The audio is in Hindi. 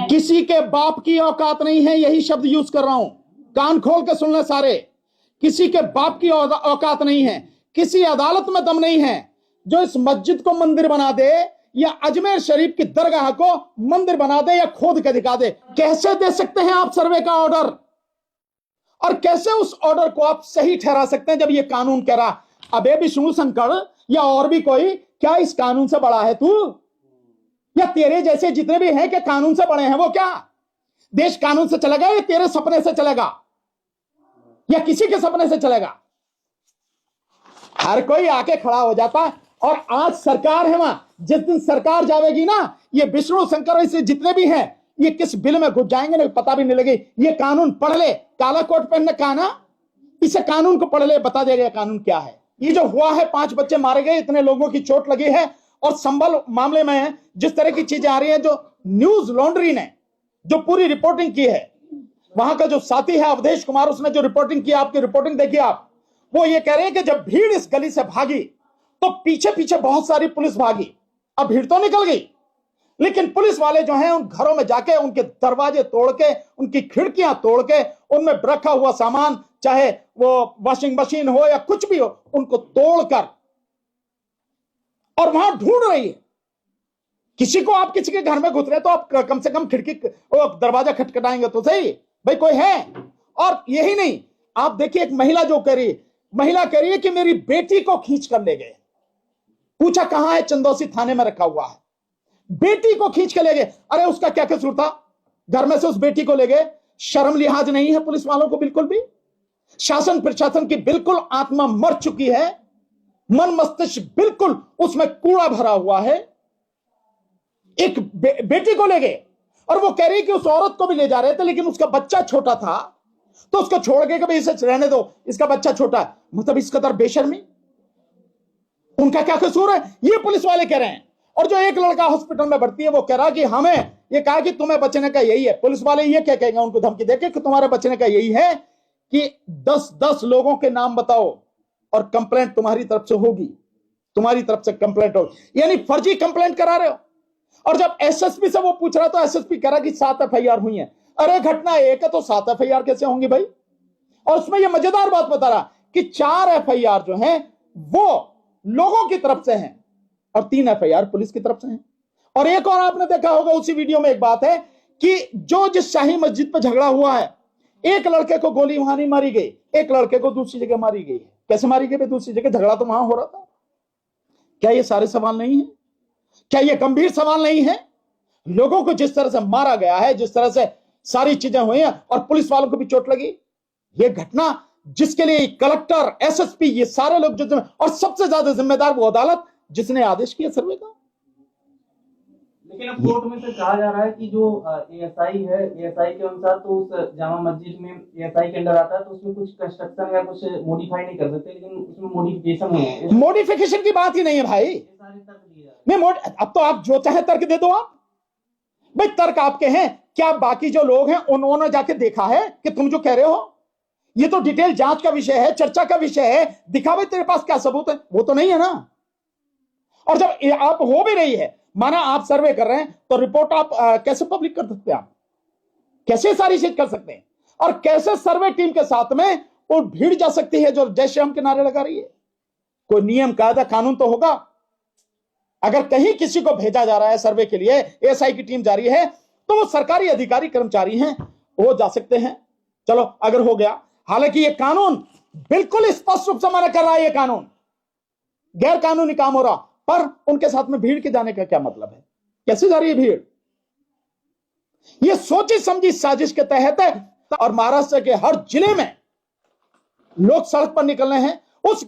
किसी के बाप की औकात नहीं है, यही शब्द यूज कर रहा हूं, कान खोल के सुन ले सारे। किसी के बाप की औकात नहीं है, किसी अदालत में दम नहीं है जो इस मस्जिद को मंदिर बना दे या अजमेर शरीफ की दरगाह को मंदिर बना दे या खोद के दिखा दे। कैसे दे सकते हैं आप सर्वे का ऑर्डर, और कैसे उस ऑर्डर को आप सही ठहरा सकते हैं जब ये कानून कह रहा अबे विष्णु शंकर या और भी कोई, क्या इस कानून से बड़ा है तू, या तेरे जैसे जितने भी हैं कि कानून से बड़े हैं, वो क्या देश कानून से चलेगा या तेरे सपने से चलेगा या किसी के सपने से चलेगा? हर कोई आके खड़ा हो जाता। और आज सरकार है वहां, जिस दिन सरकार जाएगी ना, ये विष्णु शंकर इसे जितने भी हैं ये किस बिल में घुस जाएंगे ना पता भी नहीं लगे। ये कानून पढ़ ले, काला कोट पहनने का ना, इसे कानून को पढ़ ले, बता देगा कानून क्या है। ये जो हुआ है, 5 बच्चे मारे गए, इतने लोगों की चोट लगी है, और संभल मामले में जिस तरह की चीजें आ रही हैं, जो न्यूज लॉन्ड्री ने जो पूरी रिपोर्टिंग की है, वहां का जो साथी है अवधेश कुमार, उसने जो रिपोर्टिंग की, आपकी रिपोर्टिंग देखिए आप, वो ये कह रहे हैं कि जब भीड़ इस गली से भागी तो पीछे पीछे बहुत सारी पुलिस भागी। अब भीड़ तो निकल गई, लेकिन पुलिस वाले जो हैं उन घरों में जाके उनके दरवाजे तोड़ के, उनकी खिड़कियां तोड़ के, उनमें रखा हुआ सामान, चाहे वो वॉशिंग मशीन हो या कुछ भी हो, उनको तोड़कर और वहां ढूंढ रही है। किसी को आप किसी के घर में घुस रहे तो आप कम से कम खिड़की दरवाजा खटखटाएंगे तो सही, भाई कोई है। और यही नहीं, आप देखिए एक महिला जो कह रही है, महिला कह रही है कि मेरी बेटी को खींच कर ले गए। पूछा कहां है, चंदौसी थाने में रखा हुआ है। बेटी को खींच के ले गए, अरे उसका क्या कसूर था, घर में से उस बेटी को ले गए। शर्म लिहाज नहीं है पुलिस वालों को बिल्कुल भी। शासन प्रशासन की बिल्कुल आत्मा मर चुकी है, मन मस्तिष्क बिल्कुल उसमें कूड़ा भरा हुआ है। एक बेटी को ले गए, और वो कह रही कि उस औरत को भी ले जा रहे थे, लेकिन उसका बच्चा छोटा था तो उसको छोड़ के भाई इसे रहने दो, इसका बच्चा छोटा है। मतलब इस कदर बेशर्मी, उनका क्या कसूर है, ये पुलिस वाले कह रहे हैं। और जो एक लड़का हॉस्पिटल में भर्ती है, वो कह रहा कि हमें ये कहा कि तुम्हें बचने का यही है। पुलिस वाले ये क्या कहेंगे उनको धमकी देके कि तुम्हारे बचने का यही है कि 10-10 लोगों के नाम बताओ और कंप्लेंट तुम्हारी तरफ से होगी, तुम्हारी तरफ से कंप्लेंट होगी। यानी फर्जी कंप्लेंट करा रहे हो। और जब एसएसपी से वो पूछ रहा तो एसएसपी कह रहा कि 7 एफआईआर हुई है। अरे घटना एक है तो 7 एफआईआर कैसे होंगी भाई? और उसमें ये मजेदार बात बता रहा कि 4 एफआईआर जो हैं वो लोगों की तरफ से हैं और 3 एफआईआर पुलिस की तरफ से हैं। और एक और आपने देखा होगा उसी वीडियो में एक बात है कि जो जिस शाही मस्जिद पर झगड़ा हुआ है, एक लड़के को गोली वहां नहीं मारी गई, एक लड़के को दूसरी जगह मारी गई है। कैसे मारी गई? दूसरी जगह झगड़ा तो वहां हो रहा था। क्या ये सारे सवाल नहीं है? क्या ये गंभीर सवाल नहीं है? लोगों को जिस तरह से मारा गया है, जिस तरह से सारी चीजें हुई हैं, और पुलिस वालों को भी चोट लगी, ये घटना जिसके लिए कलेक्टर, एसएसपी, ये सारे लोग जो, और सबसे ज्यादा जिम्मेदार वो अदालत जिसने आदेश किया सर्वे का। लेकिन अब कोर्ट में तो कहा जा रहा है कि जो एएसआई है, एएसआई के अनुसार तो उस जामा मस्जिद में एएसआई के अंडर आता है, तो उसमें कुछ कंस्ट्रक्शन या कुछ मॉडिफाई नहीं कर सकते, लेकिन उसमें मॉडिफिकेशन है। मॉडिफिकेशन की बात ही नहीं है भाई। नहीं, अब तो आप जो चाहे तर्क दे दो। आप भाई तर्क आपके हैं, क्या बाकी जो लोग हैं उन्होंने जाके देखा है कि तुम जो कह रहे हो? ये तो डिटेल जांच का विषय है, चर्चा का विषय है। दिखा भाई तेरे पास क्या सबूत है? वो तो नहीं है ना। और जब आप हो भी रही है, माना आप सर्वे कर रहे हैं, तो रिपोर्ट आप कैसे पब्लिक कर सकते हैं? आप कैसे सारी चीज कर सकते हैं? और कैसे सर्वे टीम के साथ में वो भीड़ जा सकती है जो जय श्री राम के नारे लगा रही है? कोई नियम कायदा कानून तो होगा। अगर कहीं किसी को भेजा जा रहा है सर्वे के लिए, एएसआई की टीम जा रही है, तो वो सरकारी अधिकारी कर्मचारी हैं, वो जा सकते हैं। चलो अगर हो गया, हालांकि ये कानून बिल्कुल स्पष्ट रूप से मना कर रहा है, ये कानून गैर कानूनी काम हो रहा, पर उनके साथ में भीड़ के जाने का क्या मतलब है? कैसे जा रही है भीड़? ये सोची समझी साजिश के तहत है। और महाराष्ट्र के हर जिले में लोग सड़क पर निकल रहे हैं। उस